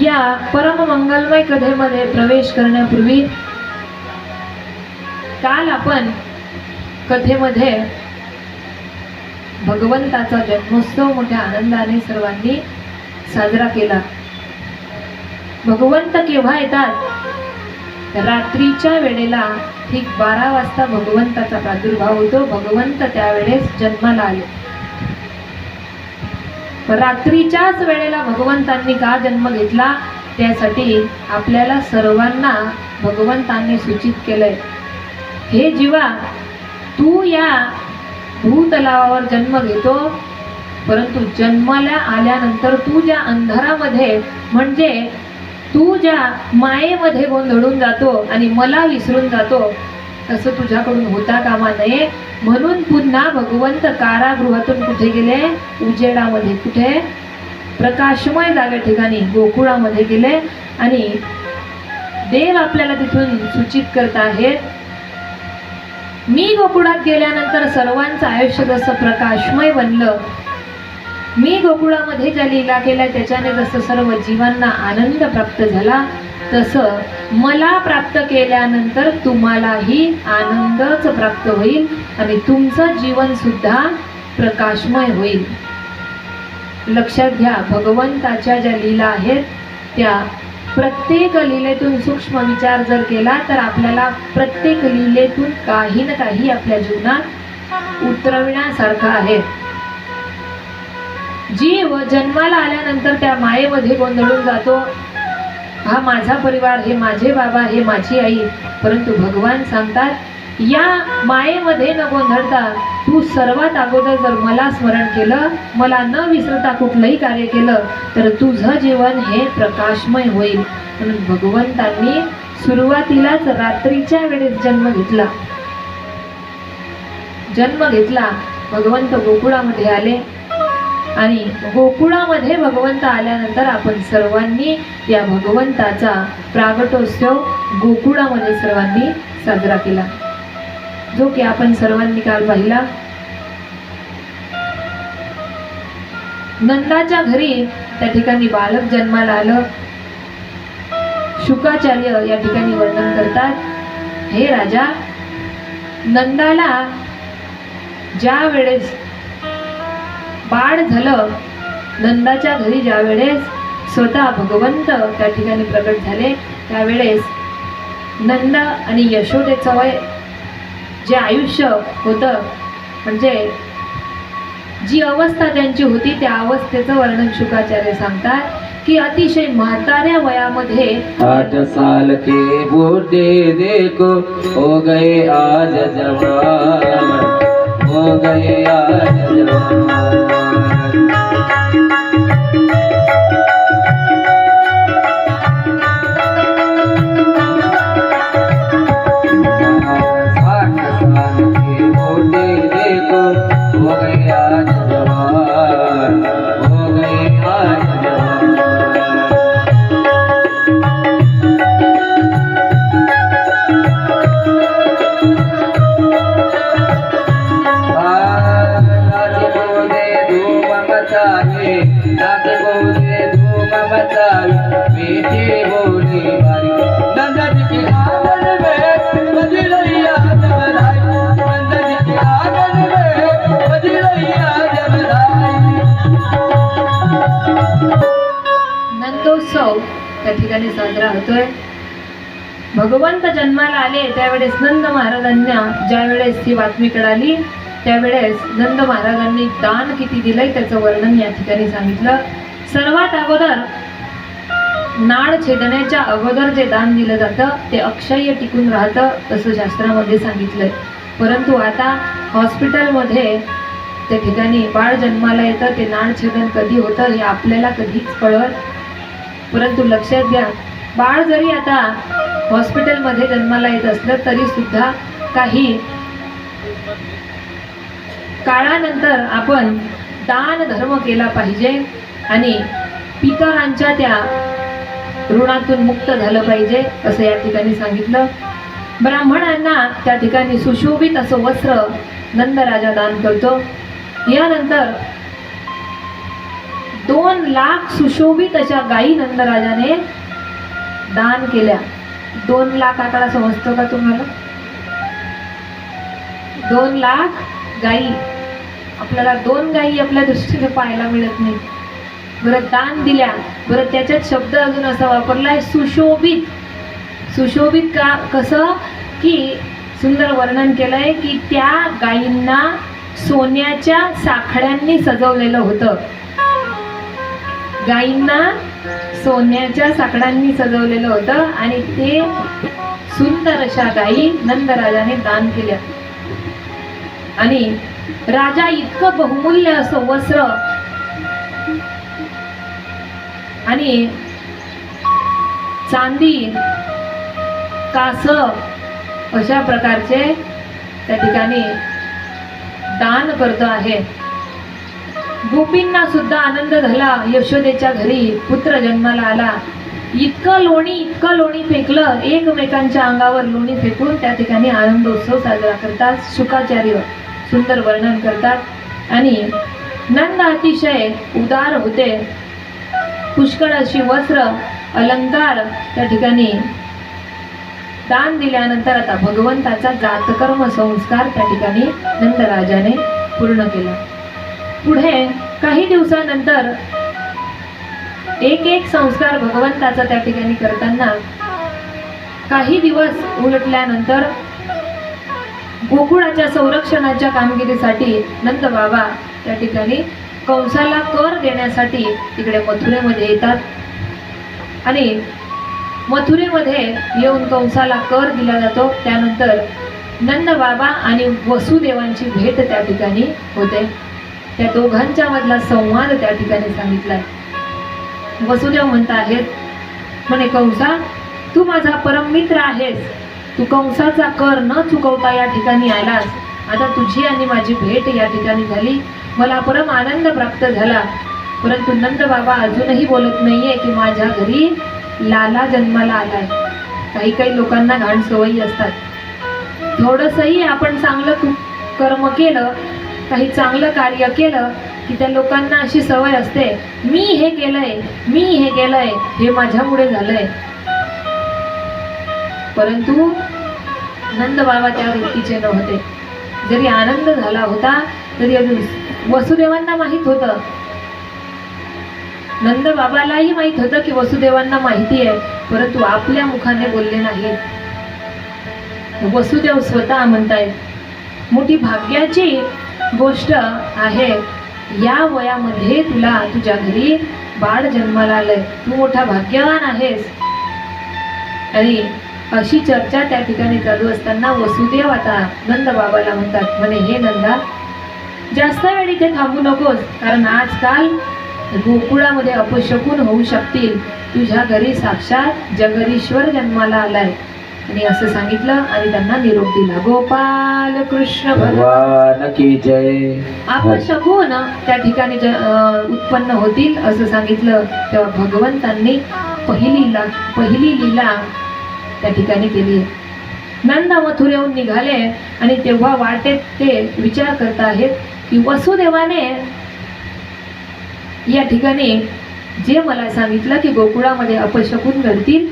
या परम मंगलमय कथेमध्ये प्रवेश करण्यापूर्वी काल आपण कथेमध्ये भगवंताचा जन्मोत्सव मोठ्या आनंदाने सर्वांनी साजरा केला। भगवंत केव्हा येतात? रात्रीच्या वेळेला ठीक 12 वाजता भगवंताचा प्रादुर्भाव होतो। भगवंत त्यावेळेस जन्माला आले। रात्रीच्याच वेळेला भगवंतांनी का जन्म घेतला त्यासाठी आपल्याला सर्वांना भगवंतांनी सूचित केलंय, हे जीवा, तू या भूतलावावर जन्म घेतो, परंतु जन्माला आल्यानंतर तू ज्या अंधारामध्ये म्हणजे तू ज्या मायेमध्ये गोंधळून जातो आणि मला विसरून जातो तसं तुझ्याकडून होता कामा नये। म्हणून पुन्हा भगवंत कारागृहातून कुठे गेले? उजेडामध्ये, कुठे? प्रकाशमय जागे ठिकाणी गोकुळामध्ये गेले। आणि देव आपल्याला तिथून सूचित करत आहेत, मी गोकुळात गेल्यानंतर सर्वांचं आयुष्य जसं प्रकाशमय बनलं, मी गोकुळामध्ये ज्या लीला केल्या त्याच्याने जसं सर्व जीवांना आनंद प्राप्त झाला, तसं मला प्राप्त केल्यानंतर तुम्हालाही आनंदच प्राप्त होईल आणि तुमचं जीवन सुद्धा प्रकाशमय होईल। लक्षात घ्या, भगवंताच्या ज्या लीला आहेत त्या प्रत्येक लीलेतून सूक्ष्म विचार जर केला तर आपल्याला प्रत्येक लीलेतून काही ना काही आपल्या जीवनात उतरविण्यासारखं आहे। जीव जन्माला आल्यानंतर त्या मायेमध्ये गोंधळून जातो, हा माझा परिवार, हे माझे बाबा, हे माझी आई। परंतु भगवान सांगतात, या मायेमध्ये न गोंधळता तू सर्वात अगोदर जर मला स्मरण केलं, मला न विसरता कुठलंही कार्य केलं तर तुझं जीवन हे प्रकाशमय होईल। म्हणून भगवंतांनी सुरुवातीलाच रात्रीच्या वेळेस जन्म घेतला। भगवंत गोकुळामध्ये आले आणि गोकुळामध्ये भगवंत आल्यानंतर आपण सर्वांनी या भगवंताचा प्रागटोत्सव गोकुळामध्ये सर्वांनी साजरा केला, जो की आपण सर्वांनी काल पाहिला। नंदाच्या घरी त्या ठिकाणी बालक जन्माला आलं। शुकाचार्य या ठिकाणी वर्णन करतात, हे राजा, नंदाला ज्या वेळेस बाळ झालं, नंदाच्या घरी ज्या वेळेस स्वतः भगवंत त्या ठिकाणी प्रकट झाले, त्यावेळेस नंद आणि यशोदेचं वय जे आयुष्य होतं, म्हणजे जी अवस्था त्यांची होती त्या अवस्थेचं वर्णन शुकाचार्य सांगतात की अतिशय म्हाताऱ्या वयामध्ये 8 साल के बूढ़े देखो हो गए आज जवान, हो गए आज जवान। नंदोत्सव त्या ठिकाणी साजरा होतोय। भगवंत जन्माला आले त्यावेळेस नंद महाराजांना ज्या वेळेस ही बातमी कळाली त्यावेळेस नंद महाराजांनी दान किती दिलंय त्याचं वर्णन या ठिकाणी सांगितलं। सर्वात अगोदर नाळ छेदण्याच्या अगोदर जे दान दिलं जातं ते अक्षय टिकून राहतं असं शास्त्रामध्ये सांगितलंय। परंतु आता हॉस्पिटलमध्ये त्या ठिकाणी बाळ जन्माला येतं, ते नाळ छेदन कधी होतं हे आपल्याला कधीच कळत, परंतु लक्षात घ्या, बाळ जरी आता हॉस्पिटलमध्ये जन्माला येत असलं तरी सुद्धा काही काळानंतर आपण दान धर्म केला पाहिजे आणि पितरांच्या त्या ऋणातून मुक्त झालं पाहिजे असं या ठिकाणी सांगितलं। ब्राह्मणांना त्या ठिकाणी सुशोभित असं वस्त्र नंदराजा दान करतो। यानंतर 2 लाख सुशोभित अशा गायी नंदराजाने दान केल्या. 2 लाख आकडा समजतो का तुम्हाला? 2 लाख गायी. आपल्याला 2 गायी आपल्या दृष्टीने पाहायला मिळत नाही. बरं दान दिल्या. बरं त्याच्यात शब्द अजून असा वापरलाय सुशोभित. सुशोभित का कसं की सुंदर वर्णन केलंय की त्या गायींना सोन्याच्या साखळ्यांनी सजवलेलं होतं. गायींना सोन्याच्या साखळ्यांनी सजवलेलं होतं आणि ते सुंदर अशा गायी नंदराजाने दान केल्या. आणि राजा इतकं बहुमूल्य असं वस्त्र आणि चांदी कासव अशा प्रकारचे त्या ठिकाणी दान करतो आहे. गोपींना सुद्धा आनंद झाला. यशोदेच्या घरी पुत्र जन्माला आला. इतकं लोणी फेकलं. एकमेकांच्या अंगावर लोणी फेकून त्या ठिकाणी आनंदोत्सव साजरा करतात. शुकाचार्य सुंदर वर्णन करतात. आणि नंद अतिशय उदार होते. पुष्कळ अशी वस्त्र अलंकार त्या ठिकाणी दान दिल्यानंतर आता भगवंताचा जातकर्म संस्कार त्या ठिकाणी नंदराजाने पूर्ण केला. पुढे काही दिवसानंतर एक संस्कार भगवंताचा त्या ठिकाणी करताना काही दिवस उलटल्यानंतर गोकुळाच्या संरक्षणाच्या कामगिरीसाठी नंद बाबा त्या ठिकाणी कंसाला कर देण्यासाठी तिकडे मथुरेमध्ये येतात. आणि मथुरेमध्ये येऊन कंसाला कर दिला जातो. त्यानंतर नंद बाबा आणि वसुदेवांची भेट त्या ठिकाणी होते. त्या दोघांच्या मधला संवाद त्या ठिकाणी सांगितलाय. वसुदेव म्हणत आहेत म्हणे कंसा तू माझा परम मित्र आहेस. तू कंसाचा कर न चुकवता या ठिकाणी आलास. आता तुझी आणि माझी भेट या ठिकाणी झाली. मला परम आनंद प्राप्त झाला. परंतु नंद बाबा अजूनही बोलत नाहीये की माझ्या घरी लाला जन्माला आलाय. काही लोकांना घाण सवयी असतात. थोडंसंही आपण चांगलं कर्म केलं, काही चांगलं कार्य केलं की त्या लोकांना अशी सवय असते मी हे केलंय हे माझ्यामुळे झालंय. परंतु नंद बाबा त्या वृत्तीचे नव्हते. जरी आनंद झाला होता तरी अजून वसुदेवांना माहित होतं. नंद बाबालाही माहित होतं की वसुदेवांना माहिती आहे. परंतु आपल्या मुखाने बोलले नाही. वसुदेव स्वतः म्हणतायत मोठी भाग्याची गोष्ट आहे. या वयामध्ये तुला तुझ्या घरी बाळ जन्माला आलंय. तू मोठा भाग्यवान आहेस. आणि अशी चर्चा त्या ठिकाणी चालू असताना वसुदेव आता नंद बाबाला म्हणतात म्हणे हे नंदा जास्त वेळ इथे थांबू नकोस. कारण आजकाल गोकुळामध्ये अपशकुन होऊ शकतील. तुझ्या घरी साक्षात जगदीश्वर जन्माला आलाय. आणि असं सांगितलं आणि त्यांना निरोप दिला. गोपाल कृष्ण भगवान की जय. अपशकुन त्या ठिकाणी उत्पन्न होतील असं सांगितलं. तेव्हा भगवंतांनी पहिली लीला त्या ठिकाणी केली. नंद मथुरेहून निघाले आणि तेव्हा वाटेत ते विचार करत आहेत की वसुदेवाने या ठिकाणी जे मला सांगितलं की गोकुळामध्ये अपशकुन घडतील,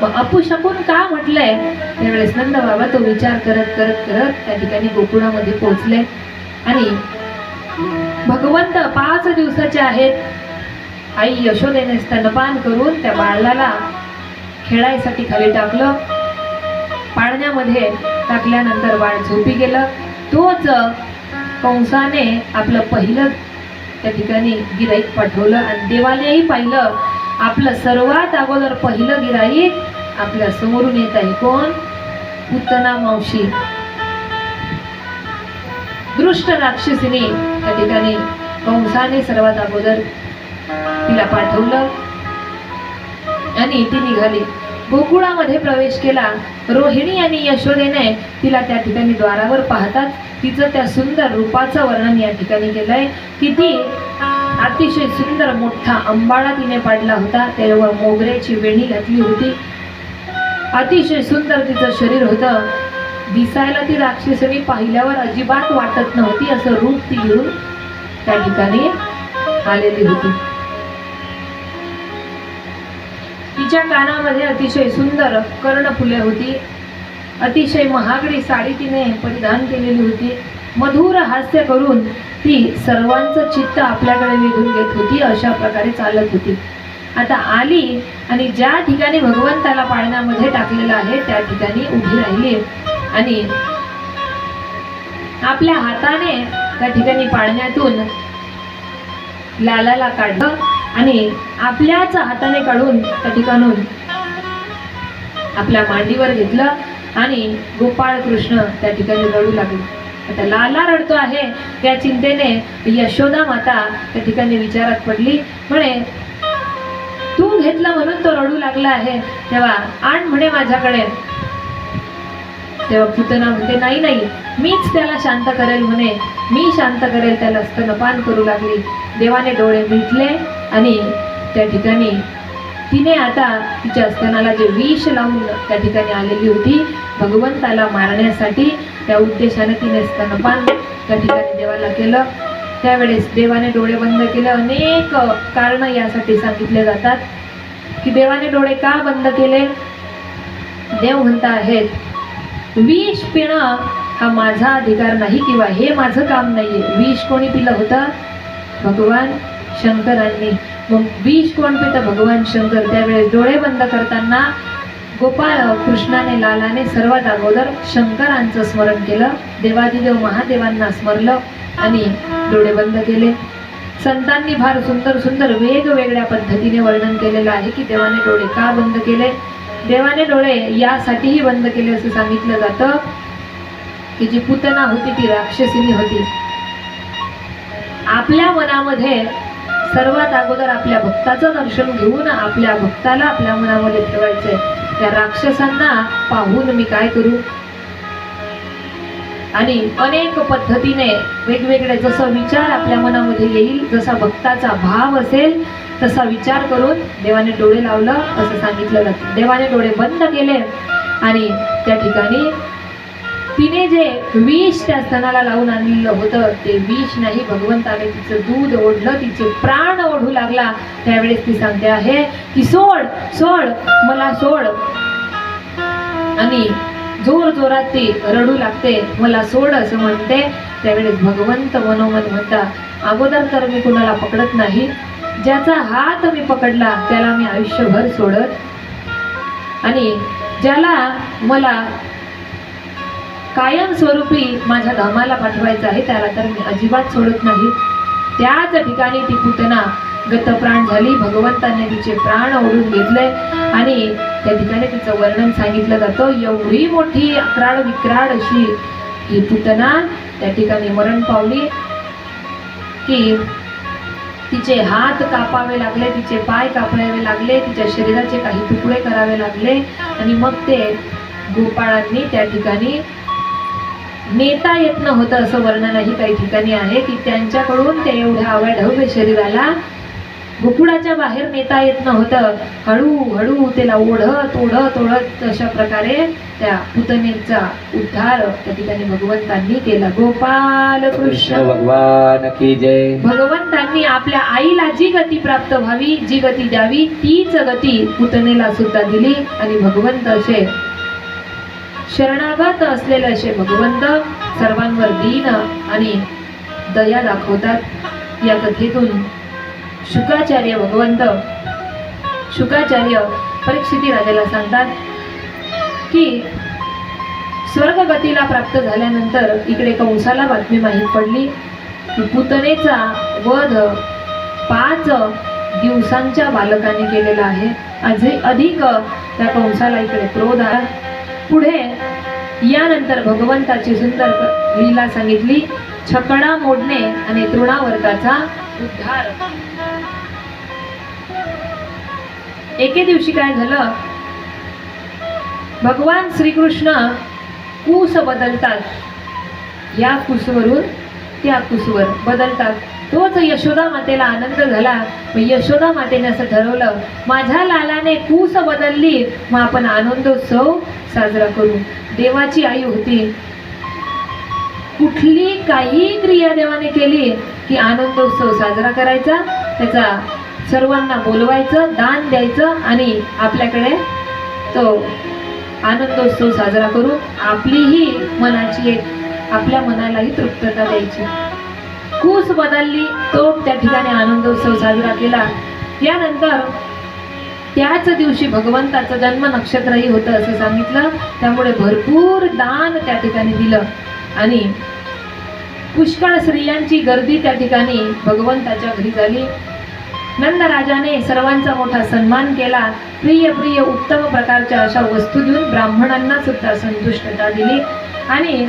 अपशकुन का म्हटलंय. त्यावेळेस नंद बाबा तो विचार करत करत करत त्या ठिकाणी गोकुळामध्ये पोहोचले. आणि भगवंत 5 दिवसाचे आहेत. आई यशोदेने स्तनपान करून त्या बाळाला खेळायसाठी खाली टाकलं. पाळण्यामध्ये टाकल्यानंतर बाळ झोपी गेलं. तोच कंसाने आपलं पहिलं त्या ठिकाणी गिराईक पाठवलं आणि देवानेही पाहिलं आपलं सर्वात अगोदर पहिलं गिराईक आपल्या समोरून येत आहे. कोण? पूतना मावशी. दृष्ट राक्षसीने त्या ठिकाणी कंसाने सर्वात अगोदर तिला पाठवलं आणि ती निघाली. गोकुळामध्ये प्रवेश केला. रोहिणी आणि यशोदेने तिला त्या ठिकाणी द्वारावर पाहतात तिचं त्या सुंदर रूपाचं वर्णन या ठिकाणी केलंय. किती अतिशय सुंदर मोठा अंबाळा तिने पाडला होता. त्यावर मोगऱ्याची वेणी घातली होती. अतिशय सुंदर तिचं शरीर होतं. दिसायला ती राक्षसनी पाहिल्यावर अजिबात वाटत नव्हती. असं रूप ती घेऊन त्या ठिकाणी आलेली होती. तिच्या कानामध्ये अतिशय सुंदर कर्णफुले होती. अतिशय महागडी साडी तिने परिधान केलेली होती. मधुर हास्य करून ती सर्वांचं चित्त आपल्याकडे वेधून घेत होती. अशा प्रकारे चालत होती. आता आली आणि ज्या ठिकाणी भगवंताला पाळण्यामध्ये टाकलेलं आहे त्या ठिकाणी उभी राहिली आणि आपल्या हाताने त्या ठिकाणी पाळण्यातून लालाला काढलं आणि आपल्याच हाताने काढून त्या ठिकाणून आपल्या मांडीवर घेतलं आणि गोपाळ कृष्ण त्या ठिकाणी रडू लागले. आता लाला रडतो आहे त्या चिंतेने यशोदा माता त्या ठिकाणी विचारात पडली. म्हणे तू घेतलं म्हणून तो रडू लागला आहे, तेव्हा आण म्हणे माझ्याकडे. तेव्हा पुतना म्हणते नाही नाही, मीच त्याला शांत करेल म्हणे, मी शांत करेल त्याला. स्तनपान करू लागली. देवाने डोळे मिटले आणि त्या ठिकाणी तिने आता तिच्या स्तनाला जे विष लावून त्या ठिकाणी आलेली होती भगवंताला मारण्यासाठी, त्या उद्देशाने तिने स्तनपान त्या ठिकाणी देवाला केलं. त्यावेळेस देवाने डोळे बंद केले. अनेक कारण यासाठी सांगितले जातात की देवाने डोळे का बंद केले. देव म्हणता आहेत विष पिणं हा माझा अधिकार नाही किंवा हे माझं काम नाहीये. विष कोणी पिलं होतं? भगवान शंकरांनी. मग विष कोण पितं? भगवान शंकर. त्यावेळेस डोळे बंद करताना गोपाळ कृष्णाने लालाने सर्वात अगोदर शंकरांचं स्मरण केलं. देवादिदेव महादेवांना स्मरलं आणि डोळे बंद केले. संतांनी फार सुंदर सुंदर वेगवेगळ्या पद्धतीने वर्णन केलेलं आहे की देवाने डोळे का बंद केले. देवाने डोळे यासाठीही बंद केले असं सांगितलं जातं की जी पुतना होती ती राक्षसिनी होती. आपल्या मनामध्ये सर्वात अगोदर आपल्या भक्ताचं दर्शन घेऊन आपल्या भक्ताला आपल्या मनामध्ये ठेवायचंय. त्या राक्षसांना पाहून मी काय करू. आणि अनेक पद्धतीने वेगवेगळे जसं विचार आपल्या मनामध्ये येईल, जसा भक्ताचा भाव असेल तसा विचार करून देवाने डोळे लावलं असं सांगितलं जातं. देवाने डोळे बंद केले आणि त्या ठिकाणी तिने जे विष त्या स्तनाला लावून आणलेलं होतं ते विष नाही, भगवंताने तिचं दूध ओढलं, तिचे प्राण ओढू लागला. त्यावेळेस ती सांगते आहे की सोड सोड मला सोड. आणि जोर जोरात ती रडू लागते, मला सोड असं म्हणते. त्यावेळेस भगवंत मनोमन म्हणता अगोदर तर मी कुणाला पकडत नाही, ज्याचा हात मी पकडला त्याला मी आयुष्यभर सोडत आणि ज्याला मला कायम स्वरूपी माझ्या धामाला पाठवायचं आहे त्याला तर मी अजिबात सोडत नाही. त्याच ठिकाणी ती पुतना गतप्राण झाली. भगवंताने तिचे प्राण ओढून घेतले आणि त्या ठिकाणी तिचं वर्णन सांगितलं जातं. एवढी मोठी अक्राळ विक्राळ अशी ही पुतना त्या ठिकाणी मरण पावली की तिचे हात कापावे लागले, तिचे पाय कापावे लागले, तिच्या शरीराचे काही तुकडे करावे लागले आणि मग ते गोपाळांनी त्या ठिकाणी नेता येत नव्हतं असं वर्णनही काही ठिकाणी आहे की त्यांच्याकडून ते एवढ्या अवाढव्य शरीराला गोकुळाच्या बाहेर नेता येत नव्हतं. हळूहळू त्याला ओढत ओढत ओढत अशा प्रकारे त्या पुतनेचा उद्धार त्या ठिकाणी भगवंतांनी केला. गोपाल कृष्ण भगवान की जय. भगवंतांनी आपल्या आईला जी गती प्राप्त व्हावी, जी गती द्यावी तीच गती पुतनेला सुद्धा दिली आणि भगवंत असे शरणागत असलेले असे भगवंत सर्वांवर दीन आणि दया दाखवतात. या कथेतून शुकाचार्य परीक्षिती राजाला सांगतात की स्वर्गगतीला प्राप्त झाल्यानंतर इकडे कंसाला बातमी माहीत पडली की पुतनेचा वध 5 दिवसांच्या बालकाने केलेला आहे. अधिक त्या कंसाला इकडे क्रोध आला. पुढे यानंतर भगवंताची सुंदर लीला सांगितली. छकडा मोडणे आणि तृणावर्गाचा उद्धार. एके दिवशी काय झालं, भगवान श्रीकृष्ण कूस बदलतात. या कुसवरून त्या कुसवर बदलतात. तोच यशोदा मातेला आनंद झाला. मग यशोदा मातेने असं ठरवलं माझ्या लालाने कूस बदलली, मग आपण आनंदोत्सव साजरा करू. देवाची आई होती, कुठली काही क्रिया देवाने केली की आनंदोत्सव साजरा करायचा त्याचा सर्वांना बोलवायचं, दान द्यायचं आणि आपल्याकडे तो आनंदोत्सव साजरा करून आपलीही मनाची एक आपल्या मनालाही तृप्तता द्यायची. कूस बदलली तो त्या ठिकाणी आनंदोत्सव साजरा केला. त्यानंतर त्याच दिवशी भगवंताचं जन्म नक्षत्रही होतं असं सांगितलं. त्यामुळे भरपूर दान त्या ठिकाणी दिलं आणि पुष्कळ स्त्रियांची गर्दी त्या ठिकाणी भगवंताच्या घरी झाली. नंदराजाने सर्वांचा मोठा सन्मान केला. प्रिय प्रिय उत्तम प्रकारच्या अशा वस्तू देऊन ब्राह्मणांना सुद्धा संतुष्टता दिली आणि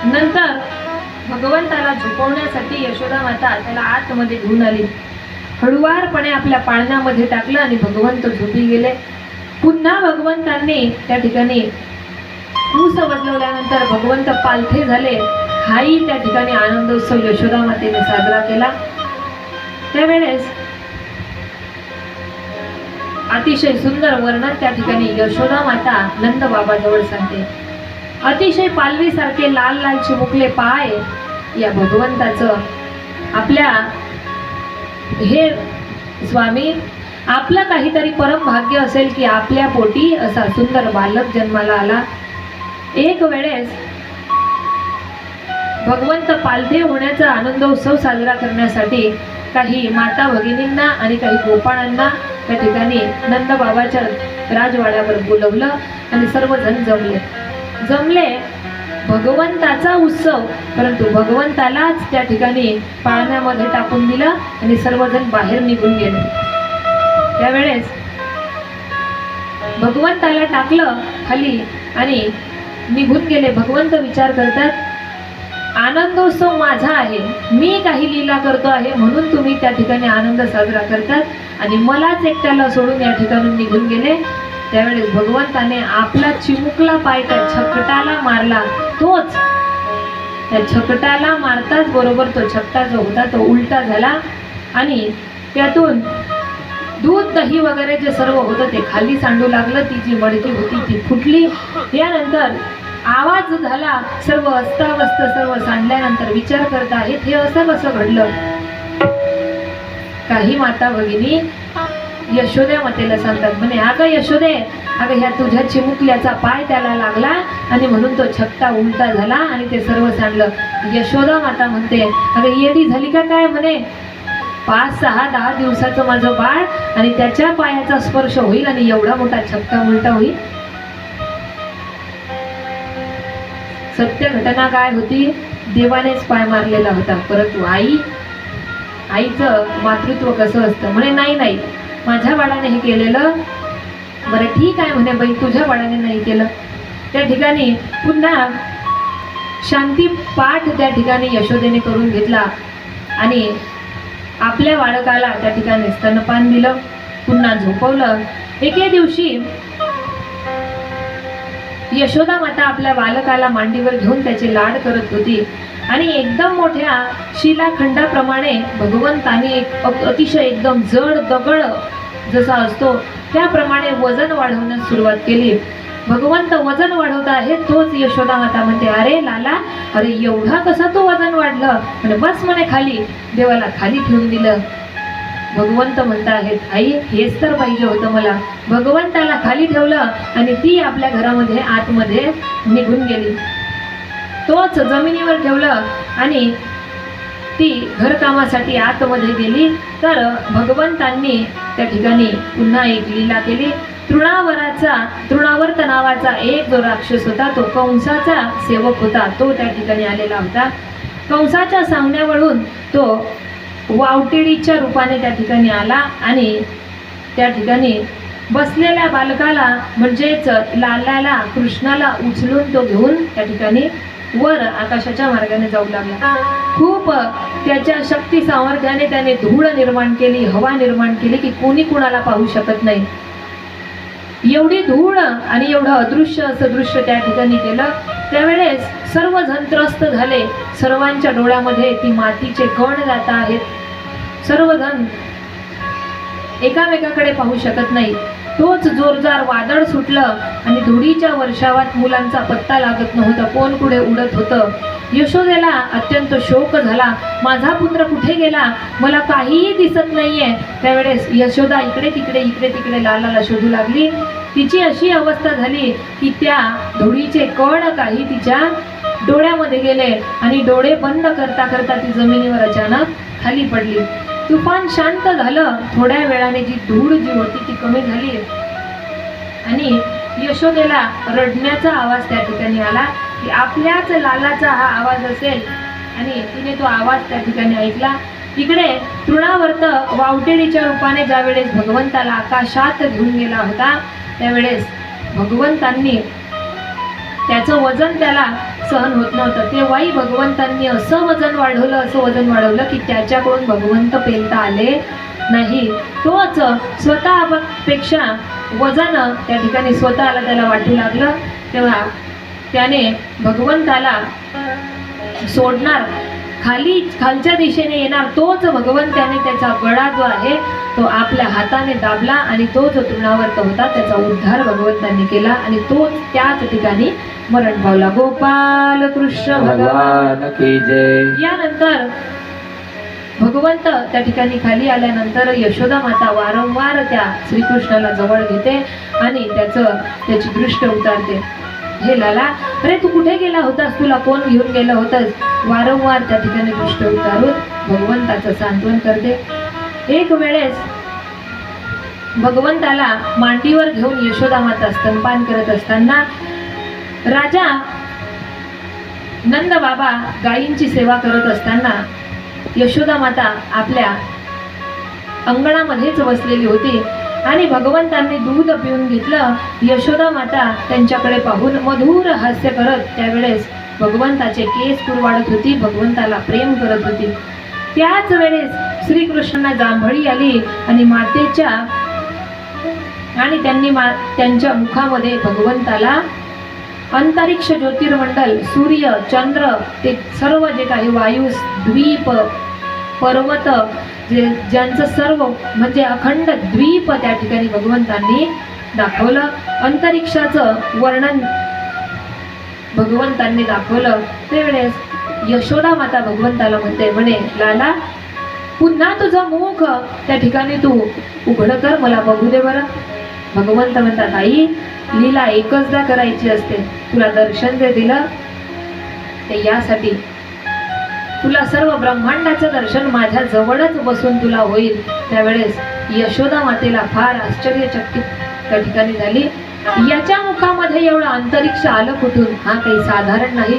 नंतर भगवंताला झोपवण्यासाठी यशोदा माता त्याला आतमध्ये घेऊन आली. हळुवारपणे आपल्या पाळण्यामध्ये टाकलं आणि भगवंत झोपी गेले. पुन्हा भगवंतांनी त्या ठिकाणी कूस बदलवल्यानंतर भगवंत पालथे झाले. हाही त्या ठिकाणी आनंदोत्सव यशोदा मातेने साजरा केला. त्यावेळेस अतिशय सुंदर वर्णन त्या ठिकाणी यशोदा माता नंद बाबाजवळ सांगते. अतिशय पालवीसारखे लाल लाल चिमुकले पाय या भगवंताचं. आपल्या हे स्वामी, आपलं काहीतरी परम भाग्य असेल की आपल्या पोटी असा सुंदर बालक जन्माला आला. एक वेळेस भगवंत पालथे होण्याचा आनंदोत्सव साजरा करण्यासाठी काही माता भगिनींना आणि काही गोपाळांना त्या ठिकाणी नंद बाबाच्या राजवाड्यावर बोलवलं आणि सर्वजण जमले. भगवंताचा उत्सव, परंतु भगवंतालाच त्या ठिकाणी पाळण्यामध्ये टाकून दिलं आणि सर्वजण बाहेर निघून गेले. त्यावेळेस भगवंताला टाकलं खाली आणि निघून गेले. भगवंत विचार करतात, आनंदोत्सव माझा आहे, मी काही लीला करतो आहे म्हणून तुम्ही त्या ठिकाणी आनंद साजरा करतात आणि मलाच एकट्याला सोडून या ठिकाणून निघून गेले. त्यावेळेस भगवंताने आपला चिमुकला पाय त्या छकटाला मारला. तोच त्या छकटाला मारताच बरोबर तो छकटा जो होता तो उलटा झाला आणि त्यातून दूध दही वगैरे जे सर्व होतं ते खाली सांडू लागलं. ती जी मडकी होती ती फुटली. यानंतर आवाज झाला. सर्व अस्ताव्यस्त सर्व सांडल्यानंतर विचार करत आहेत हे असं कसं घडलं. काही माता भगिनी यशोदा मातेला सांगतात, म्हणे अगं यशोदे, अगं ह्या तुझ्या चिमुकल्याचा पाय त्याला लागला आणि म्हणून तो छकटा उलटा झाला आणि ते सर्व सांडलं. यशोदा माता म्हणते, अगं येडी झाली का काय, म्हणे 5, 6, 10 दिवसाचं माझं बाळ आणि त्याच्या पायाचा स्पर्श होईल आणि एवढा मोठा छकटा उलटा होईल. सत्य घटना काय होती, देवानेच पाय मारलेला होता. परंतु आईचं मातृत्व कसं असतं. म्हणे नाही माझ्या बाळाने हे केलेलं. बरं ठीक आहे म्हणे बाई, तुझ्या बाळाने नाही केलं. त्या ठिकाणी पुन्हा शांती पाठ त्या ठिकाणी यशोदेने करून घेतला आणि आपल्या बाळकाला त्या ठिकाणी स्तनपान दिलं, पुन्हा झोपवलं. एके दिवशी यशोदा माता आपल्या बालकाला मांडीवर घेऊन त्याचे लाड करत होती आणि एकदम मोठ्या शिलाखंडाप्रमाणे भगवंताने एक अतिशय एकदम जड दगड जसा असतो त्याप्रमाणे वजन वाढवण्यास सुरुवात केली. भगवंत वजन वाढवत आहे, तोच यशोदा माता म्हणते, अरे लाला, अरे एवढा कसा तो वजन वाढलं. म्हणजे बस म्हणे खाली. देवाला खाली ठेवून दिलं. भगवंत म्हणत आहेत, आई हेच तर पाहिजे होतं मला. भगवंताला खाली ठेवलं आणि ती आपल्या घरामध्ये आतमध्ये निघून गेली. तोच जमिनीवर ठेवलं आणि ती घरकामासाठी आतमध्ये गेली. तर भगवंतांनी त्या ठिकाणी पुन्हा एक लीला केली. तृणावर्त नावाचा एक जो राक्षस होता, तो कंसाचा सेवक होता, तो त्या ठिकाणी आलेला होता. कंसाच्या सांगण्यावरून तो वावटेडीच्या रूपाने त्या ठिकाणी आला आणि त्या ठिकाणी बसलेल्या बालकाला म्हणजेच लालाला, कृष्णाला उचलून तो घेऊन त्या ठिकाणी वर आकाशाच्या मार्गाने जाऊ लागला. खूप त्याच्या शक्ती सामर्थ्याने त्याने धूळ निर्माण केली, हवा निर्माण केली की कोणी कुणाला पाहू शकत नाही. एवढी धूळ आणि एवढं अदृश्य असं दृश्य त्या ठिकाणी केलं. त्यावेळेस सर्वजण त्रस्त झाले. सर्वांच्या डोळ्यामध्ये ती मातीचे कण जात आहेत. सर्वजण एकामेकाकडे पाहू शकत नाही. तोच जोरदार वादळ सुटलं आणि धुळीच्या वर्षावात मुलांचा पत्ता लागत नव्हता. कोण पुढे उडत होतं यशोदेला अत्यंत शोक झाला, माझा पुत्र कुठे गेला, मला काहीही दिसत नाहीये. त्यावेळेस यशोदा इकडे तिकडे लालाला शोधू लागली. तिची अशी अवस्था झाली की त्या धुळीचे कण काही तिच्या डोळ्यामध्ये गेले आणि डोळे बंद करता करता ती जमिनीवर अचानक खाली पडली. तुफान शांत झालं. थोड्या वेळाने जी धूळ जी होती ती कमी झाली आणि यशोदेला रडण्याचा आवाज त्या ठिकाणी आला की आपल्याच लालाचा हा आवाज असेल. आणि तिने तो आवाज त्या ठिकाणी ऐकला. इकडे तृणावर्त वावटेडीच्या रूपाने ज्यावेळेस भगवंताला आकाशात घेऊन गेला होता त्यावेळेस भगवंतांनी त्याचं वजन त्याला सहन होत नव्हतं. तेव्हाही भगवंतांनी असं वजन वाढवलं की त्याच्याकडून भगवंत पेलता आले नाही. तोच स्वतःपेक्षा वजन त्या ठिकाणी स्वतःला त्याला वाटू लागलं. तेव्हा त्याने भगवंताला सोडणार, खालच्या दिशेने येणार तोच भगवंत त्याने त्याचा गळा जो आहे तो आपल्या हाताने दाबला आणि तो जो तृणावर्त होता त्याचा उद्धार भगवंतांनी केला आणि तोच त्याच ठिकाणी मरण पावला. गोपाल कृष्ण भगवान की जय. यानंतर भगवंत त्या ठिकाणी खाली आल्यानंतर यशोदा माता वारंवार त्या श्रीकृष्णाला जवळ घेते आणि त्याची दृष्ट उतारते. हे लाला, अरे तू कुठे गेला होतास, तुला कोण घेऊन गेलं होतंस. वारंवार त्या ठिकाणी दृष्ट उतारून भगवंताचं सांत्वन करते. एक वेळेस भगवंताला मांडीवर घेऊन यशोदा माता स्तनपान करत असताना राजा नंद बाबा गायींची सेवा करत असताना यशोदा माता आपल्या अंगणामध्येच बसलेली होती आणि भगवंतांनी दूध पिऊन घेतलं. यशोदा माता त्यांच्याकडे पाहून मधुर हास्य करत त्यावेळेस भगवंताचे केस कुरवाडत होती, भगवंताला प्रेम करत होती. त्याच वेळेस श्रीकृष्णांना जांभळी आली आणि त्यांनी त्यांच्या मुखामध्ये भगवंताला अंतरिक्ष ज्योतिर्मंडल, सूर्य, चंद्र, ते सर्व जे काही वायू, द्वीप, पर्वत, ज्यांचं सर्व म्हणजे अखंड द्वीप त्या ठिकाणी भगवंतांनी दाखवलं. अंतरिक्षाचं वर्णन भगवंतांनी दाखवलं. त्यावेळेस यशोदा माता भगवंताला म्हणे, लाला पुन्हा तुझं मुख त्या ठिकाणी तू उघड कर, मला बघू दे बरं. भगवंत म्हणतात, आई लीला एकचदा करायची असते, तुला दर्शन जे दिलं ते यासाठी तुला सर्व ब्रह्मांडाचं दर्शन माझ्या जवळच बसून तुला होईल. त्यावेळेस यशोदा मातेला फार आश्चर्यचकित त्या ठिकाणी झाली. याच्या मुखामध्ये एवढं अंतरिक्ष आलं कुठून, हा काही साधारण नाही.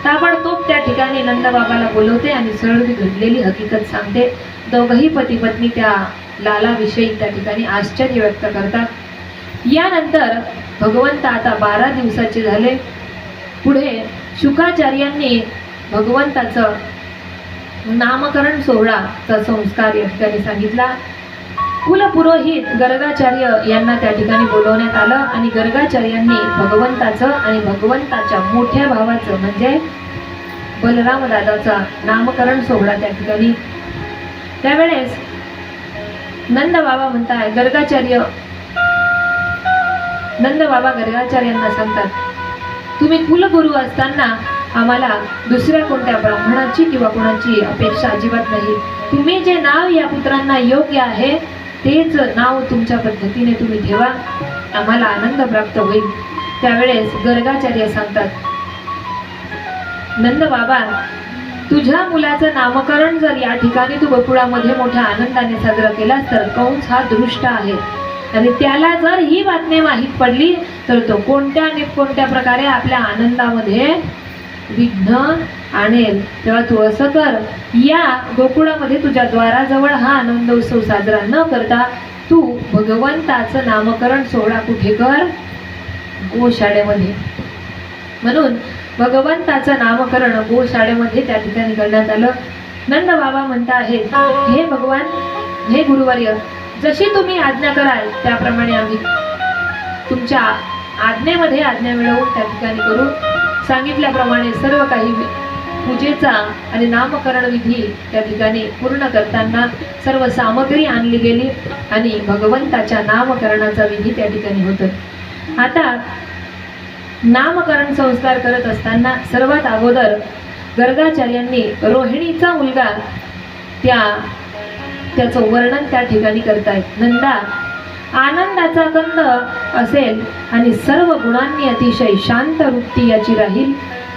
ताबडतोब त्या ठिकाणी नंदबाबाला बोलवते आणि सर्व घडलेली हकीकत सांगते. दोघही पती पत्नी त्या लालाविषयी त्या ठिकाणी आश्चर्य व्यक्त करतात. यानंतर भगवंत आता 12 दिवसाचे झाले. पुढे शुकाचार्यांनी भगवंताचं नामकरण सोहळाचा संस्कार या ठिकाणी सांगितला. कुलपुरोहित गर्गाचार्य यांना त्या ठिकाणी बोलवण्यात आलं आणि गर्गाचार्यांनी भगवंताचं आणि भगवंताच्या मोठ्या भावाचं म्हणजे बलराम दादाचा नामकरण सोहळा त्या ठिकाणी. त्यावेळेस नंद बाबा म्हणतात, नंद बाबा गर्गाचार्यांना सांगतात, तुम्ही कुलगुरू असताना आम्हाला दुसऱ्या कोणत्या ब्राह्मणाची किंवा कोणाची अपेक्षा अजिबात नाही. तुम्ही जे नाव या पुत्रांना योग्य आहे तेच नाव तुमच्या पद्धतीने तुम्ही ठेवा, आम्हाला आनंद प्राप्त होईल. त्यावेळेस गर्गाचार्य सांगतात, नंद बाबा तुझ्या मुलाचं नामकरण जर या ठिकाणी तू गोकुळामध्ये मोठ्या आनंदाने साजरा केलास तर कंस हा दृष्ट आहे आणि त्याला जर ही बातमी माहीत पडली तर तो कोणत्या प्रकारे आपल्या आनंदामध्ये विघ्न आणेल. तेव्हा तू असं कर, या गोकुळामध्ये तुझ्या द्वाराजवळ हा आनंद उत्सव साजरा न करता तू भगवंताचं नामकरण सोहळा कुठे कर, गोशाळेमध्ये. म्हणून भगवंताचं नामकरण गोशाळेमध्ये त्या ठिकाणी करण्यात आलं. नंद बाबा म्हणता आहेत, हे भगवान, हे गुरुवर्य, जशी तुम्ही आज्ञा कराल त्याप्रमाणे आम्ही तुमच्या आज्ञेमध्ये आज्ञा मिळवून त्या ठिकाणी करू. सांगितल्याप्रमाणे सर्व काही पूजेचा आणि नामकरण विधी त्या ठिकाणी पूर्ण करताना सर्व सामग्री आणली गेली आणि भगवंताच्या नामकरणाचा विधी त्या ठिकाणी होतो. आता नामकरण संस्कार करत असताना सर्वात अगोदर गर्गाचार्यांनी रोहिणीचा मुलगा त्याचं वर्णन त्या ठिकाणी करतायत. नंदा आनंदाचा कंद असेल आणि सर्व गुणांनी अतिशय शांत वृत्ती याची राहील,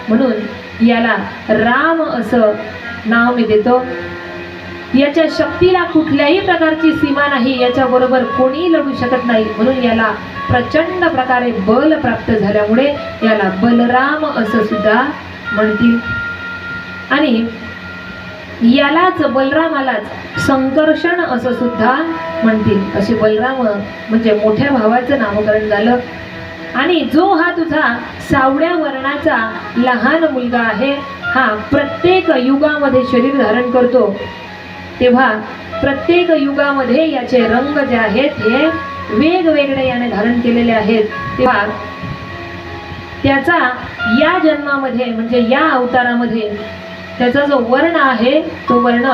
म्हणून याला राम असं नाव मी देतो. याच्या शक्तीला कुठल्याही प्रकारची सीमा नाही, याच्या बरोबर कोणीही लढू शकत नाही, म्हणून याला प्रचंड प्रकारे बल प्राप्त झाल्यामुळे याला बलराम असं सुद्धा म्हणतील. आणि यालाच बलरामालाच संकर्षण असं सुद्धा म्हणतील. असे बलराम म्हणजे मोठ्या भावाचं नामकरण झालं. आणि जो हा तुझा सावळ्या वर्णाचा लहान मुलगा आहे, हा प्रत्येक युगामध्ये शरीर धारण करतो, तेव्हा प्रत्येक युगामध्ये याचे रंग जे आहेत हे वेगवेगळे याने धारण केलेले आहेत. तेव्हा त्याचा या जन्मामध्ये म्हणजे या अवतारामध्ये त्याचा जो वर्ण आहे तो वर्ण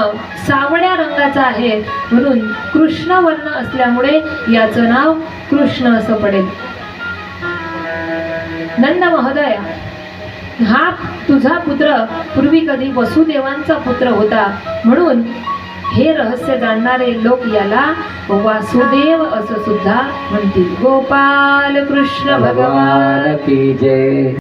सावळ्या रंगाचा आहे, म्हणून कृष्ण वर्ण असल्यामुळे याचं नाव कृष्ण असं पडेल. नंद महोदय, हा तुझा पुत्र पूर्वी कधी वसुदेवांचा पुत्र होता, म्हणून हे रहस्य जाणणारे लोक याला वासुदेव असं सुद्धा म्हणतील. गोपाल कृष्ण भगवान भगवान की जय.